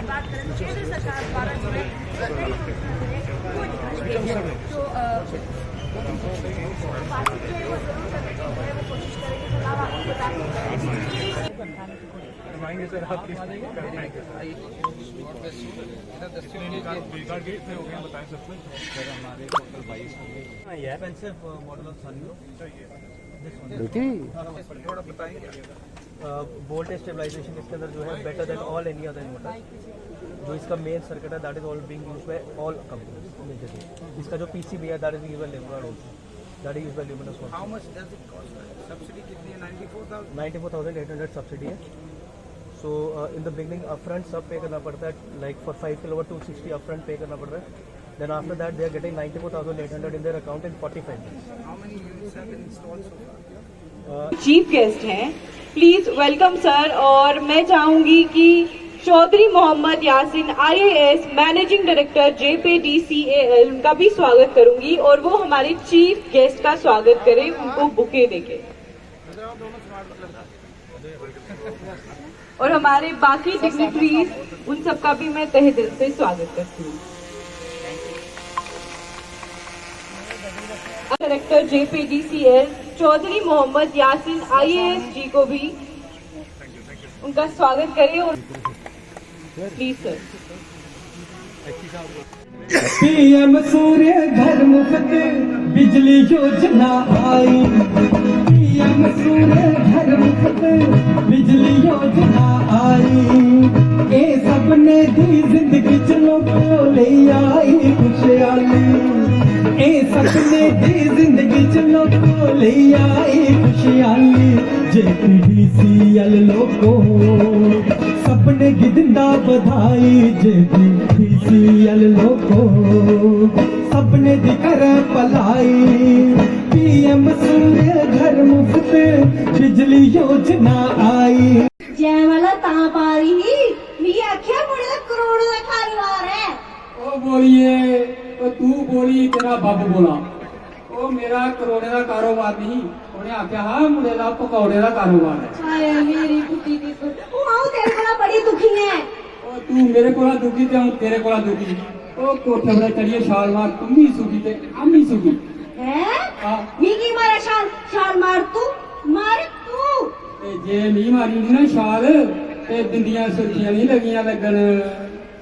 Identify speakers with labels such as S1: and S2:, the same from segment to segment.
S1: बात करें तो केंद्र सरकार द्वारा जो है कई योजनाएं वो निकाली गई है। तो बात जो है वो जरूर करने की जो है वो कोशिश करेंगे। तो अलावा आपको बता
S2: सर आप बताएं सब कुछ सर। हमारे टोटल 22 होंगे। एक्सपेंसिव मॉडल ऑफ सनरूफ थोड़ा बताएंगे।
S3: बोल्ट स्टेबलाइजेशन इसके अंदर जो है better than all any other inverter. जो इसका मेन सर्किट है that is all being used by all companies majorly. इसका जो पीसीबी है दैट इज यूज्ड लेमोनार्ड also, that is used by Luminous also.
S2: How much does it cost? Subsidy कितनी है?
S3: 94,800 subsidy है। So in the beginning upfront सब पे करना पड़ता है, लाइक फॉर 5 किलोवाट 260 अपफ्रंट पे करना पड़ता है। Then after that they are getting 94,800 in their account in 45 days।
S2: How many units have been installed so far?
S4: Chief guest हैं, प्लीज वेलकम सर। और मैं चाहूंगी कि Chaudhary Mohammad Yasin IAS managing director JPDCAL उनका भी स्वागत करूंगी और वो हमारे चीफ गेस्ट का स्वागत करें, उनको बुके देके। और हमारे बाकी डिग्निटरीज उन सबका भी मैं तहे दिल से स्वागत करती हूँ। Director JPDCL Chaudhary Mohammad Yasin IAS ji को भी उनका स्वागत करें। और प्लीज सर।
S5: PM सूर्य घर मुफ्त बिजली योजना आई। PM सूर्य घर मुफ्त बिजली योजना आई। ये सबने दी जिंदगी चलो ले आई खुशहाली। ये सबने दी जिंदगी चलो ले आई खुशहाली। JPDCL लोगो सपने गिदंदा बधाई। JPDCL लोगो सपने दी करे भलाई। PM सूर्य घर मुफ्त बिजली योजना आई।
S6: जय वाला ता पारी मी आख्या मुड़े दा करोड़ दा कारोबार है।
S5: ओ बोलिए ओ तू बोली तेरा बब बोला। ओ मेरा करोड़े दा कारोबार नहीं, उन्हें आख्या हाँ मुड़े दा पकौड़े दा कारोबार है।
S6: हाय मेरी पुती दी ओ आओ तेरे कोला बड़ी दुखी है।
S5: ओ तू मेरे कोला दुखी ते हूं तेरे कोला दुखी। ओ कोठे बड़े चढ़िए छाल मार तुम भी सुखी ते हम भी सुखी
S6: हैं।
S5: हां
S6: मी की मारा छाल मार तू
S5: ते जे नहीं मारी ना छाल ते बिंदियां सुर्खियां नहीं लगियां लगन।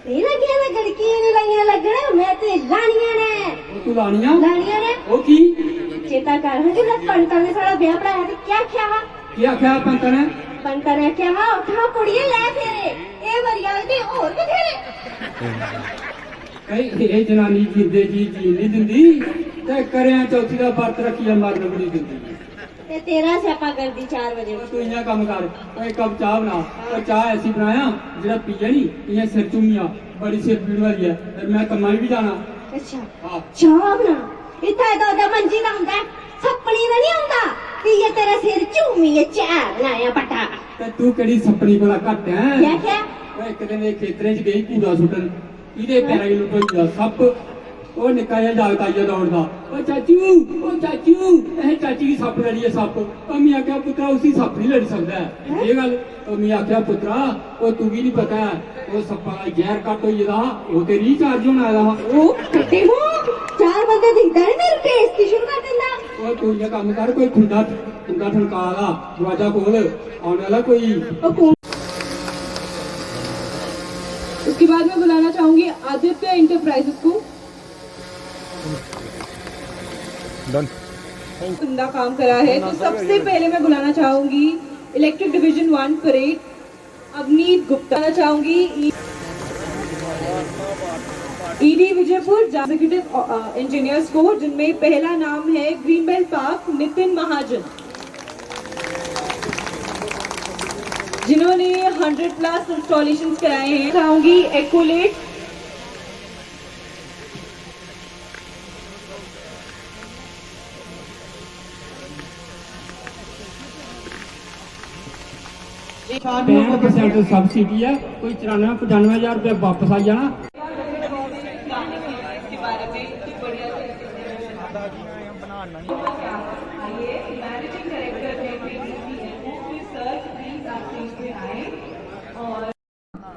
S6: नहीं लगियां लगन की नहीं लगियां लगन मैं ते लानियां ने।
S5: ओ तू लानियां
S6: ने
S5: ओ की
S6: चेता कर है जब पंता ने सारा ब्याह पढ़ाया ते क्या क्या
S5: पंता ने
S6: क्या उठा कुड़िए ले फेरे ए मरिया दे और बथेरे।
S5: कई ये जनानी जिंदे जी नहीं दिंदी ते करें चौथी दा व्रत रखिए मरन बड़ी दिंदी।
S6: ते तेरा स्यापा कर दी 4 बजे।
S5: तू इयां कम कर ओए कप चाह बना। और चाह ऐसी बनाया जेड़ा पिए नहीं इयां सिर चूमिया बड़ी सिर पीड़ वाली है। मैं कमाई भी जाना।
S6: अच्छा चाह बना इतना तो मंजी दा हुंदा सपनी दा नहीं हुंदा कि ये तेरा सिर चूमिए चाह बनाया पटा।
S5: ते तू केड़ी सपनी कोला घट है?
S6: क्या
S5: ओए एक दिन खेतरे च गई कूड़ा सुटन इहदे पैरां च लुटोई सप। ओ निक्का जिहा जागत आइया दौड़दा ओ चाचू ए चाची की सप लड़ी है सप। ओ मैं आख्या पुत्रा उसी सप नहीं लड़ी सकदा है ये गल। ओ मैं आख्या पुत्रा ओ तू भी नहीं पता है ओ सप्पा दा जहर कट होई दा ओ ते रिचार्ज होना आया हा।
S6: ओ कटे हो 4 बंदे दिखदा है मेरे बेइज्जती शुरू कर देंदा।
S5: ओ तू ये काम कर कोई खुंडा ठनका दा दरवाजा खोल आने वाला कोई।
S4: उसके बाद मैं बुलाना चाहूंगी आदित्य इंटरप्राइजेस को। उमदा काम करा है तो सबसे पहले मैं बुलाना चाहूंगी electric division 1 parade Avneet Gupta. चाहूंगी ED विजयपुर एग्जीक्यूटिव इंजीनियर्स को, जिनमें पहला नाम है ग्रीन बेल्ट पार्क नितिन महाजन, जिन्होंने 100+ इंस्टॉलेशंस कराए हैं। चाहूंगी एकोलेट
S5: सब्सिडी है कोई 94-95 रुपया वापस आ जाना।
S4: इसके बारे में बढ़िया मैनेजिंग डायरेक्टर सर प्लीज आप स्टेज पे आए। और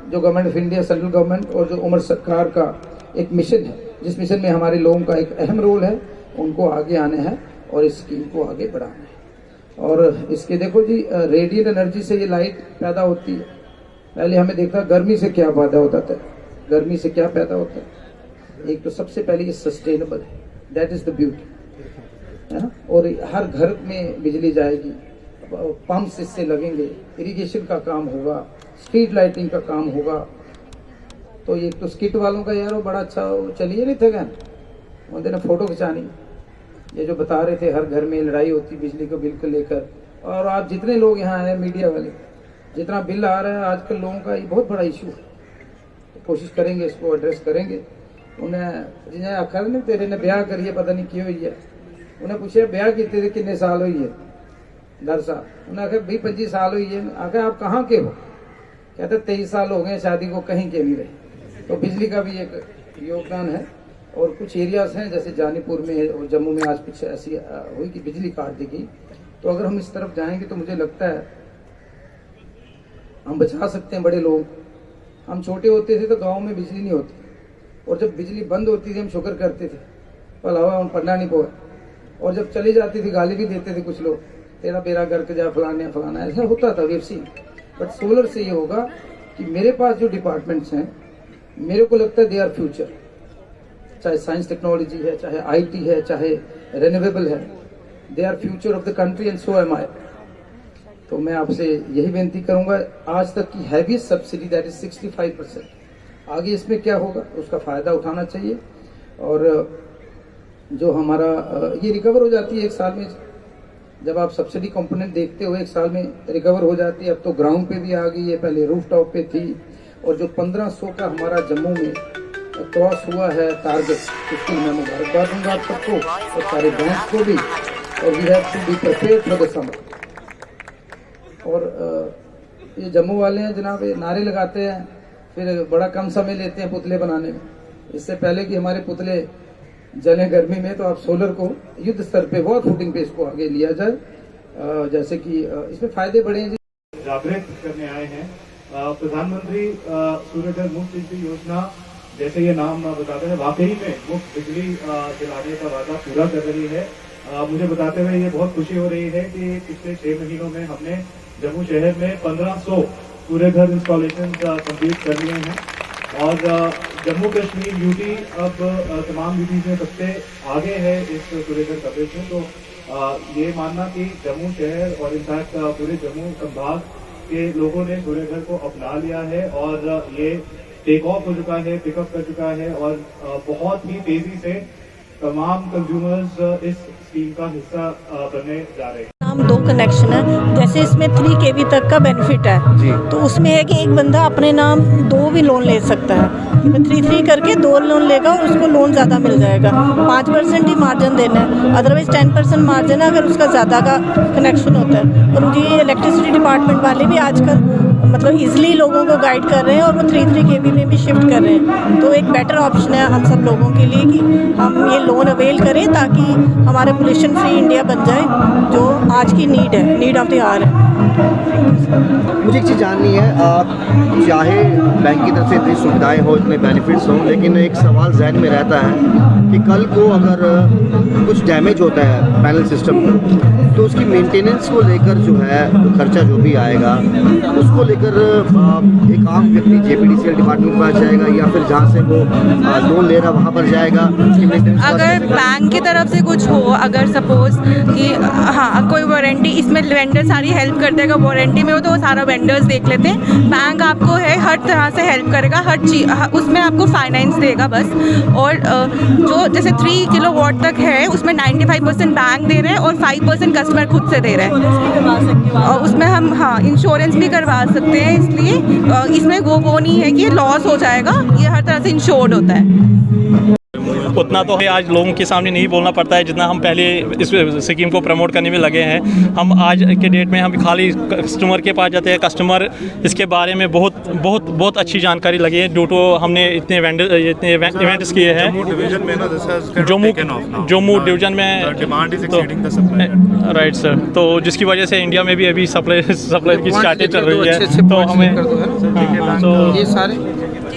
S7: जो government of India, central government और जो उमर सरकार का एक मिशन है, जिस मिशन में हमारे लोगों का एक अहम रोल है, उनको आगे आने हैं और इस स्कीम को आगे बढ़ाना है। और इसके देखो जी, रेडिएंट एनर्जी से ये लाइट पैदा होती है। पहले हमें देखा गर्मी से क्या पैदा होता था, गर्मी से क्या पैदा होता है। एक तो सबसे पहले ये सस्टेनेबल है, दैट इज द ब्यूटी, है ना। और हर घर में बिजली जाएगी, पंप्स इससे लगेंगे, इरिगेशन का काम होगा, स्ट्रीट लाइटिंग का काम होगा। तो ये तो स्किट वालों का यार वो बड़ा अच्छा चलिए नहीं थे क्या, उन्होंने फोटो खिंचानी, ये जो बता रहे थे हर घर में लड़ाई होती बिजली को बिल को लेकर। और आप जितने लोग यहाँ आए मीडिया वाले, जितना बिल आ रहा है आजकल लोगों का, ये बहुत बड़ा इशू है। तो कोशिश करेंगे इसको एड्रेस करेंगे। उन्हें जिन्हें आखिर ने तेरे ने ब्याह करिए पता नहीं क्यों हुई है, उन्हें पूछे ब्याह कितने कितने साल हुई है, 10 साल। उन्हें आखिर 20-25 साल हुई है। आखिर आप कहाँ के हो, कहते 23 साल हो गए शादी को, कहीं के नहीं रहे। तो बिजली का भी एक योगदान है। और कुछ एरियाज हैं जैसे जानीपुर में और जम्मू में आज कुछ ऐसी हुई कि बिजली काट देगी। तो अगर हम इस तरफ जाएंगे तो मुझे लगता है हम बचा सकते हैं बड़े लोग। हम छोटे होते थे तो गांव में बिजली नहीं होती, और जब बिजली बंद होती थी हम शुक्र करते थे, पल हवा हम पढ़ना नहीं पोए। और जब चली जाती थी गाली भी देते थे कुछ लोग, तेरा बेरा घर के जा फलाने फलाना, ऐसा होता था वेब सी। बट सोलर से ये होगा कि मेरे पास जो डिपार्टमेंट्स हैं, मेरे को लगता है दे आर फ्यूचर। चाहे साइंस टेक्नोलॉजी है, चाहे आईटी है, चाहे रिन्यूएबल है, they are future of the country and so am I. तो मैं आपसे यही बेनती करूंगा, आज तक की हैवीएस्ट सब्सिडी दैट इज 65%, आगे इसमें क्या होगा उसका फायदा उठाना चाहिए। और जो हमारा ये रिकवर हो जाती है 1 साल में, जब आप सब्सिडी कंपोनेंट देखते हो 1 साल में रिकवर हो जाती है। अब तो ग्राउंड पे भी आ गई है, पहले रूफ टॉप पे थी। और जो 1500 का हमारा जम्मू में क्रॉस हुआ है टारगेट, उसके लिए मैं मुबारकबाद दूंगा आप सबको और सारे बैंक को भी। और we have to be prepared for the summer. और ये जम्मू वाले हैं जनाब, ये नारे लगाते हैं, फिर बड़ा कम समय लेते हैं पुतले बनाने में। इससे पहले कि हमारे पुतले जले गर्मी में, तो आप सोलर को युद्ध स्तर पे वॉर फुटिंग पे इसको आगे लिया जाए, जैसे कि इसमें फायदे बड़े हैं।
S8: जागृत करने आए हैं प्रधानमंत्री सूर्यघर मुफ्त बिजली योजना, जैसे ये नाम बताते हैं, वाकई में मुफ्त बिजली दिलाने का वादा पूरा कर रही है। मुझे बताते हुए ये बहुत खुशी हो रही है कि पिछले 6 महीनों में हमने जम्मू शहर में 1500 सूर्यघर इंस्टॉलेशन कंप्लीट कर लिए हैं। और जम्मू कश्मीर यूटी अब तमाम यूटीज में सबसे आगे है इस सूर्यघर कवरेज में। तो ये मानना कि जम्मू शहर और इनफैक्ट पूरे जम्मू संभाग के लोगों ने सूर्यघर को अपना लिया है और ये टेक ऑफ हो चुका है, पिकअप कर चुका है। और बहुत ही तेजी से तमाम कंज्यूमर्स इस स्कीम का हिस्सा बनने जा रहे हैं।
S9: 2 कनेक्शन है, जैसे इसमें 3 kV तक का बेनिफिट है, तो उसमें है कि एक बंदा अपने नाम 2 भी लोन ले सकता है। 3 करके 2 लोन लेगा और उसको लोन ज़्यादा मिल जाएगा। 5% ही मार्जिन देना है, अदरवाइज 10% मार्जिन है अगर उसका ज़्यादा का कनेक्शन होता है। और ये इलेक्ट्रिसिटी डिपार्टमेंट वाले भी आजकल मतलब ईजिली लोगों को गाइड कर रहे हैं और वो 3 kV में भी शिफ्ट कर रहे हैं। तो एक बेटर ऑप्शन है हम सब लोगों के लिए कि हम ये लोन अवेल करें ताकि हमारे पोल्यूशन फ्री इंडिया बन जाए, जो आज की नीड है, नीड ऑफ द आवर है।
S10: मुझे एक चीज़ जाननी है, चाहे बैंक की तरफ से इतनी सुविधाएं हो, इतने बेनिफिट्स हों, लेकिन एक सवाल जहन में रहता है कि कल को अगर कुछ डैमेज होता है पैनल सिस्टम का, तो उसकी मेंटेनेंस को लेकर जो है खर्चा जो भी आएगा उसको लेकर एक आम व्यक्ति जेपीडीसीएल डिपार्टमेंट के पास जाएगा या फिर जहाँ से वो लोन ले रहा वहाँ पर जाएगा।
S11: अगर बैंक की तरफ से कुछ हो, अगर सपोज कि हाँ कोई वारंटी, इसमें वेंडर सारी हेल्प कर देगा, वारंटी में हो तो वो सारा वेंडर्स देख लेते हैं। बैंक आपको है हर तरह से हेल्प करेगा, हर चीज उसमें आपको फाइनेंस देगा बस। और जो जैसे 3 किलोवाट तक है उसमें 95% बैंक दे रहे हैं और 5% कस्टमर खुद से दे रहे हैं। और उसमें हम हाँ इंश्योरेंस भी करवा सकते हैं, इसलिए इसमें वो नहीं है कि लॉस हो जाएगा, ये हर तरह से इंश्योर्ड होता है।
S12: उतना तो है आज लोगों के सामने नहीं बोलना पड़ता है जितना हम पहले इस स्कीम को प्रमोट करने में लगे हैं। हम आज के डेट में हम खाली कस्टमर के पास जाते हैं, कस्टमर इसके बारे में बहुत अच्छी जानकारी लगी है। ड्यू टू हमने इतने इवेंट्स किए हैं जम्मू डिवीज़न में, राइट सर। तो जिसकी वजह से इंडिया में भी अभी सप्लाई की स्टार्टेज चल रही है। तो हमें
S7: ये सारे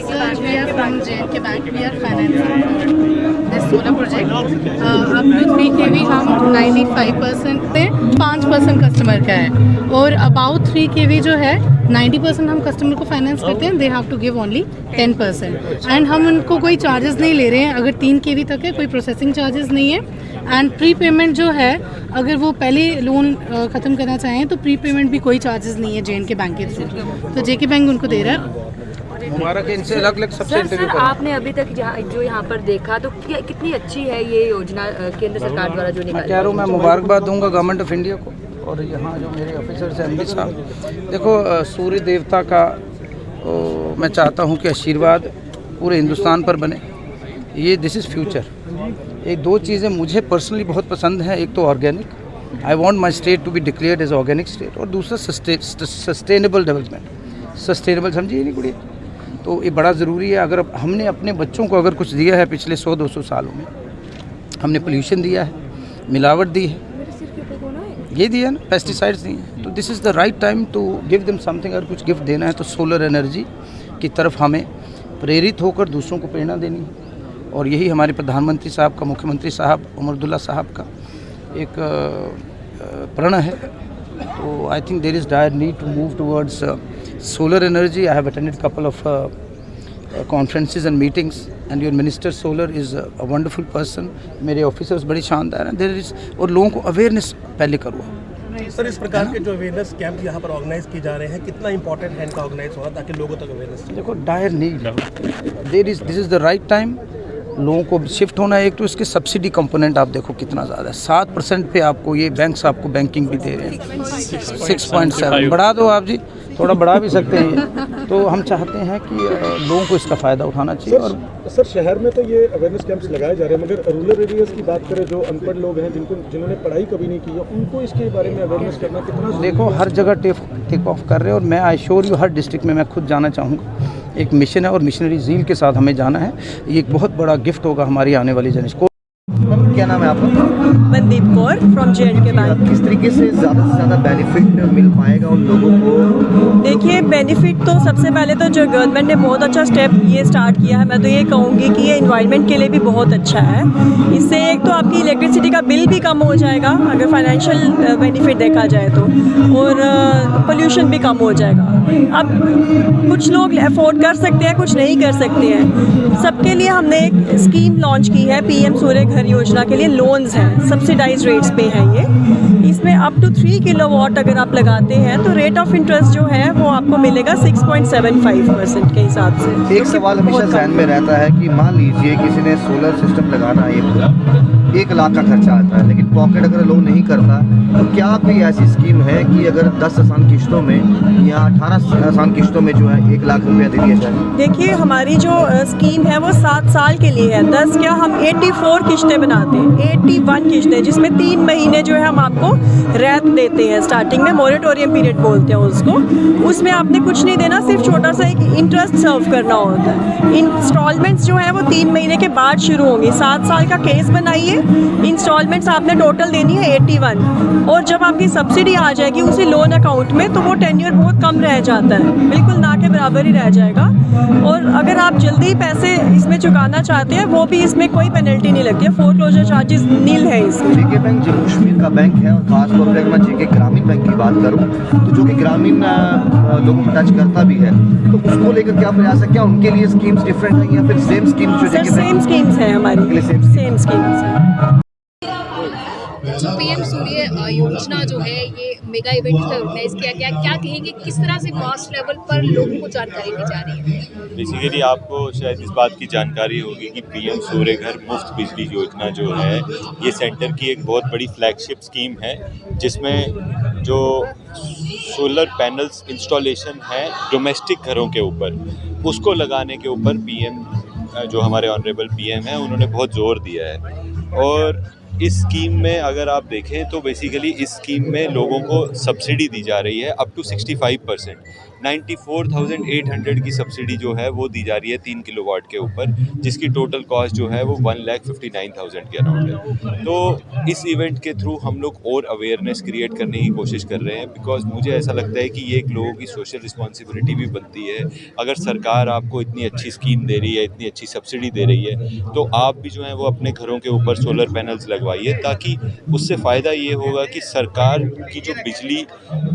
S13: Sir, we are from J&K Bank. We are financing this solar project. Up to 3 kV हम 95% पे 5% कस्टमर का है, और अबाउट 3 kV जो है 90% हम कस्टमर को फाइनेंस करते हैं. They have to give only 10%. And हम उनको कोई चार्जेस नहीं ले रहे हैं. अगर 3 kV तक है कोई प्रोसेसिंग चार्जेस नहीं है. एंड प्री पेमेंट जो है, अगर वो पहले लोन ख़त्म करना चाहें तो प्री पेमेंट भी कोई चार्जेस नहीं है JNK बैंक के थ्रू. तो JK बैंक उनको दे रहा है.
S7: मुबारक है इनसे अलग अलग सबसे
S1: सर आपने अभी तक जो यहाँ पर देखा तो कितनी अच्छी है ये योजना केंद्र सरकार द्वारा जो निकाली.
S7: कह रहा हूँ मैं मुबारकबाद दूंगा गवर्नमेंट ऑफ इंडिया को और यहाँ जो मेरे ऑफिसर्स हैं MD साहब. देखो सूर्य देवता का मैं चाहता हूँ कि आशीर्वाद पूरे हिंदुस्तान पर बने. ये दिस इज़ फ्यूचर. एक दो चीज़ें मुझे पर्सनली बहुत पसंद हैं. एक तो organic, I want my state to be declared as organic state, और दूसरा सस्टेनेबल डेवलपमेंट. सस्टेनेबल समझिए नहीं गुड़िया, तो ये बड़ा ज़रूरी है. अगर हमने अपने बच्चों को अगर कुछ दिया है पिछले 100-200 सालों में, हमने पोल्यूशन दिया है, मिलावट दी है, ये दिया ना, पेस्टिसाइड्स दिए हैं, तो this is the right time to give them something. अगर कुछ गिफ्ट देना है तो सोलर एनर्जी की तरफ हमें प्रेरित होकर दूसरों को प्रेरणा देनी है. और यही हमारे प्रधानमंत्री साहब का, मुख्यमंत्री साहब उमर अब्दुल्ला साहब का एक प्रण है. तो I think there is dire need to move towards solar energy. I have attended couple of conferences and meetings and your minister solar is a wonderful person. मेरे ऑफिसर्स बड़ी शानदार हैं. देयर इज़, और लोगों को अवेयरनेस पहले करो.
S14: Sir इस प्रकार के जो अवेयरनेस कैंप यहाँ पर ऑर्गेनाइज किए जा रहे हैं, कितना इंपॉर्टेंट है इनका ऑर्गेनाइज होना ताकि लोगों तक अवेयरनेस.
S7: देखो dire need, this is the right time. लोगों को शिफ्ट होना है. एक तो इसके सब्सिडी कंपोनेंट आप देखो कितना ज़्यादा है. 7% पे आपको ये बैंक्स आपको बैंकिंग भी दे रहे हैं. 6.7 बढ़ा दो आप जी, थोड़ा बढ़ा भी सकते हैं. तो हम चाहते हैं कि लोगों को इसका फ़ायदा उठाना चाहिए. और
S14: सर शहर में तो ये अवेयरनेस कैंप्स लगाए जा रहे हैं, मगर रूरल एरियाज की बात करें, जो अनपढ़ लोग हैं जिन्होंने पढ़ाई कभी नहीं की है, उनको इसके बारे में अवेयरनेस करना कितना.
S7: देखो हर जगह टेक ऑफ कर रहे हैं, और मैं I sure you her district में मैं खुद जाना चाहूँगा. एक मिशन है और मिशनरी ज़ील के साथ हमें जाना है. ये एक बहुत बड़ा गिफ्ट होगा हमारी आने वाली जनरेशन को.
S10: क्या नाम है आपका?
S9: Mandeep Kaur from JNK bank.
S10: किस तरीके से ज़्यादा बेनिफिट मिल पाएगा उन लोगों को?
S9: देखिए बेनिफिट तो सबसे पहले तो जो गवर्नमेंट ने बहुत अच्छा स्टेप ये स्टार्ट किया है, मैं तो ये कहूँगी कि ये इन्वायरमेंट के लिए भी बहुत अच्छा है. इससे एक तो आपकी इलेक्ट्रिसिटी का बिल भी कम हो जाएगा अगर फाइनेंशियल बेनिफिट देखा जाए तो, और पोल्यूशन भी कम हो जाएगा. अब कुछ लोग अफोर्ड कर सकते हैं, कुछ नहीं कर सकते हैं. सबके लिए हमने एक स्कीम लॉन्च की है, PM सूर्य घर योजना के लिए लोन्स हैं, सब्सिडाइज रेट्स पे हैं ये. इसमें अप टू 3 किलोवाट अगर आप लगाते हैं तो रेट ऑफ इंटरेस्ट जो है वो आपको मिलेगा 6.75% के हिसाब से.
S10: एक सवाल हमेशा ध्यान में रहता है कि मान लीजिए किसी ने सोलर सिस्टम लगाना है, 1 लाख का खर्चा आता है, लेकिन पॉकेट अगर लोन नहीं करता, तो क्या कोई ऐसी स्कीम है कि अगर 10 आसान किस्तों में या 18 आसान किस्तों में जो है 1 लाख रुपया दे दिया जाए?
S9: देखिए हमारी जो स्कीम है वो 7 साल के लिए है. 10 क्या, हम 84 किस्तें बनाते हैं, 81 किस्तें, जिसमें 3 महीने जो है हम आपको रैत देते हैं. स्टार्टिंग में मोरेटोरियम पीरियड बोलते हैं उसको. उसमें आपने कुछ नहीं देना, सिर्फ छोटा सा एक इंटरेस्ट सर्व करना होता है. इंस्टॉलमेंट्स जो है वो 3 महीने के बाद शुरू होंगी. 7 साल का केस बनाइए, इंस्टॉलमेंट्स आपने टोटल देनी है 81, और जब आपकी सब्सिडी आ जाएगी उसी लोन अकाउंट में तो वो टेन्योर बहुत कम रह जाता है, बिल्कुल ना के बराबर ही रह जाएगा. और अगर आप जल्दी पैसे इसमें चुकाना चाहते हैं वो भी इसमें कोई पेनल्टी नहीं लगती है. फोरक्लोजर चार्जेस नील है इसमें.
S10: JK बैंक जम्मू कश्मीर का बैंक है, और खासतौर पर अगर मैं JK ग्रामीण बैंक की बात करूँ तो जो कि ग्रामीण लोगों को टच करता भी है, तो उसको लेकर क्या प्रयास है? क्या उनके लिए स्कीम्स डिफरेंट है या फिर सेम स्कीम्स जो JK
S9: सेम स्कीम्स हैं हमारी, सेम स्कीम्स हैं.
S15: जो PM सूर्य योजना जो है ये मेगा इवेंट ऑर्गेनाइज किया गया, क्या कहेंगे किस तरह से मास लेवल पर लोगों को जानकारी दी जा रही है?
S16: बेसिकली आपको शायद इस बात की जानकारी होगी कि PM सूर्य घर मुफ्त बिजली योजना जो है ये सेंटर की एक बहुत बड़ी फ्लैगशिप स्कीम है, जिसमें जो सोलर पैनल्स इंस्टॉलेशन है डोमेस्टिक घरों के ऊपर, उसको लगाने के ऊपर PM जो हमारे ऑनरेबल PM हैं उन्होंने बहुत ज़ोर दिया है. और इस स्कीम में अगर आप देखें तो बेसिकली इस स्कीम में लोगों को सब्सिडी दी जा रही है अप टू 65%, 94,800 की सब्सिडी जो है वो दी जा रही है 3 किलोवाट के ऊपर, जिसकी टोटल कॉस्ट जो है वो 1,59,000 के अराउंड है। तो इस इवेंट के थ्रू हम लोग और अवेयरनेस क्रिएट करने की कोशिश कर रहे हैं, बिकॉज मुझे ऐसा लगता है कि ये एक लोगों की सोशल रिस्पॉन्सिबिलिटी भी बनती है। अगर सरकार आपको इतनी अच्छी स्कीम दे रही है, इतनी अच्छी सब्सिडी दे रही है, तो आप भी जो है वो अपने घरों के ऊपर सोलर पैनल्स लगवाइए, ताकि उससे फ़ायदा ये होगा कि सरकार की जो बिजली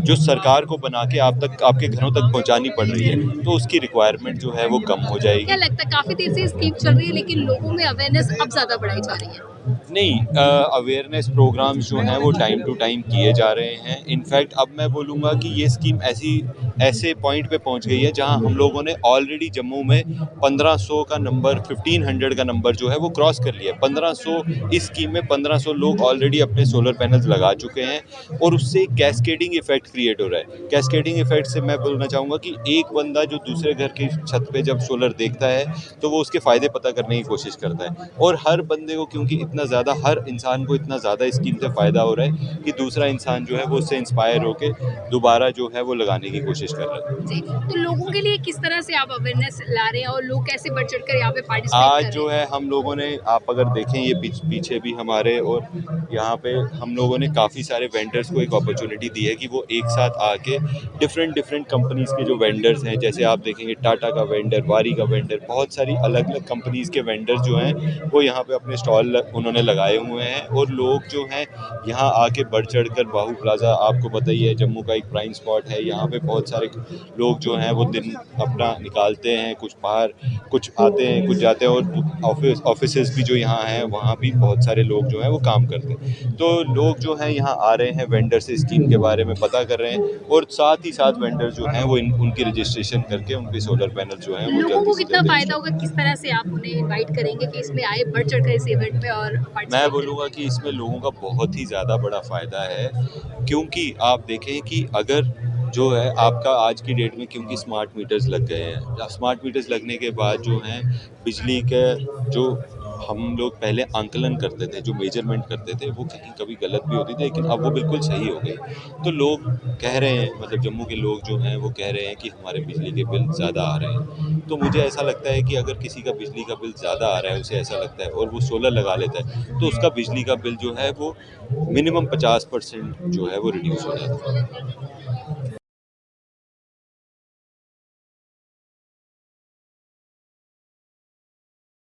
S16: जो सरकार को बना के आप तक आपके घरों तक पहुंचानी पड़ रही है, तो उसकी रिक्वायरमेंट जो है वो कम हो जाएगी।
S15: क्या लगता है काफी देर से स्कीम चल रही है लेकिन लोगों में अवेयरनेस अब ज्यादा बढ़ाई जा रही है?
S16: नहीं, अवेयरनेस प्रोग्राम्स जो हैं वो टाइम टू टाइम किए जा रहे हैं। इनफैक्ट अब मैं बोलूँगा कि ये स्कीम ऐसे पॉइंट पे पहुंच गई है जहां हम लोगों ने ऑलरेडी जम्मू में 1500 का नंबर 1500 का नंबर जो है वो क्रॉस कर लिया है। 1500 इस स्कीम में 1500 लोग ऑलरेडी अपने सोलर पैनल्स लगा चुके हैं और उससे कैस्केडिंग इफेक्ट क्रिएट हो रहा है। कैस्केडिंग इफेक्ट से मैं बोलना चाहूँगा कि एक बंदा जो दूसरे घर की छत पे जब सोलर देखता है तो वो उसके फ़ायदे पता करने की कोशिश करता है, और हर बंदे को क्योंकि हर इंसान को इतना ज़्यादा इस स्कीम से फ़ायदा हो रहा है कि दूसरा इंसान जो है वो उससे इंस्पायर होकर दोबारा जो है वो लगाने की कोशिश कर रहा है।
S15: जी, तो लोगों के लिए किस तरह से आप अवेयरनेस ला रहे हैं और लोग कैसे बढ़ चढ़ कर यहाँ पे पार्टिसिपेट कर रहे हैं?
S16: आज जो है हम लोगों ने, आप अगर देखें ये पीछे भी हमारे, और यहाँ पे हम लोगों ने काफ़ी सारे वेंडर्स को एक अपॉर्चुनिटी दी है कि वो एक साथ आके डिफरेंट कंपनीज़ के जो वेंडर्स हैं, जैसे आप देखेंगे टाटा का वेंडर, वारी का वेंडर, बहुत सारी अलग अलग कंपनीज़ के वेंडर्स जो हैं वो यहाँ पे अपने स्टॉल उन्होंने लगाए हुए हैं, और लोग जो हैं यहाँ आके बढ़ चढ़ कर, बाहू प्लाजा आपको पता ही है जम्मू का एक प्राइम स्पॉट है, यहाँ पे बहुत सारे लोग जो हैं वो दिन अपना निकालते हैं, कुछ बाहर कुछ आते हैं कुछ जाते हैं, और ऑफिसेज भी जो यहाँ हैं वहाँ भी बहुत सारे लोग जो हैं वो काम करते हैं। तो लोग जो हैं यहाँ आ रहे हैं, वेंडर से स्कीम के बारे में पता कर रहे हैं, और साथ ही साथ वेंडर जो हैं वो उनकी रजिस्ट्रेशन करके उनके सोलर पैनल जो हैं वो
S15: लोगों को कितना फायदा होगा, किस तरह से आप उन्हें इनवाइट करेंगे कि इसमें आए, बढ़ चढ़ कर इस इवेंट में और
S16: मैं बोलूँगा कि इसमें लोगों का बहुत ही ज़्यादा बड़ा फ़ायदा है, क्योंकि आप देखें कि अगर जो है आपका आज की डेट में, क्योंकि स्मार्ट मीटर्स लग गए हैं, स्मार्ट मीटर्स लगने के बाद जो हैं बिजली के जो हम लोग पहले आंकलन करते थे, जो मेजरमेंट करते थे, वो कहीं कभी गलत भी होती थी, लेकिन अब वो बिल्कुल सही हो गई। तो लोग कह रहे हैं, मतलब जम्मू के लोग जो हैं वो कह रहे हैं कि हमारे बिजली के बिल ज़्यादा आ रहे हैं। तो मुझे ऐसा लगता है कि अगर किसी का बिजली का बिल ज़्यादा आ रहा है, उसे ऐसा लगता है और वो सोलर लगा लेता है, तो उसका बिजली का बिल जो है वो मिनिमम 50% जो है वो रिड्यूस हो जाता है।